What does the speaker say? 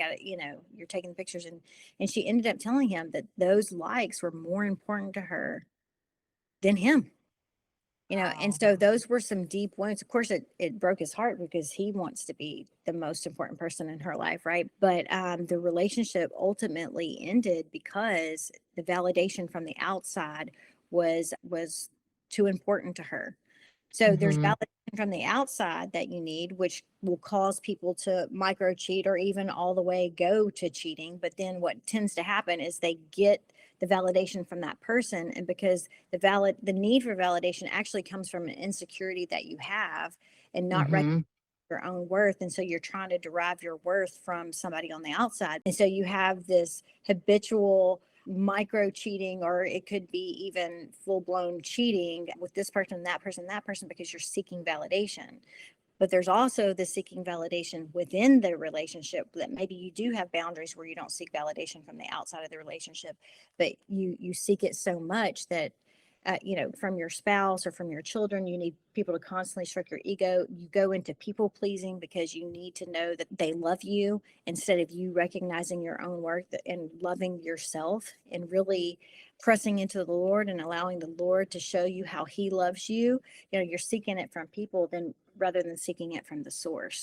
got you know, you're taking pictures. And she ended up telling him that those likes were more important to her than him. You know, and Wow. so those were some deep wounds. Of course, it broke his heart because he wants to be the most important person in her life, right? But the relationship ultimately ended because the validation from the outside was too important to her. So there's Mhm. validation from the outside that you need, which will cause people to micro cheat or even all the way go to cheating. But then what tends to happen is they get the validation from that person. And because the need for validation actually comes from an insecurity that you have and not Mhm. your own worth. And so you're trying to derive your worth from somebody on the outside. And so you have this habitual micro cheating, or it could be even full blown cheating with this person, that person, because you're seeking validation. But there's also the seeking validation within the relationship, that maybe you do have boundaries where you don't seek validation from the outside of the relationship, but you seek it so much that you know, from your spouse or from your children, you need people to constantly stroke your ego. You go into people pleasing because you need to know that they love you, instead of you recognizing your own worth and loving yourself and really pressing into the Lord and allowing the Lord to show you how he loves you. You know, you're seeking it from people then rather than seeking it from the source.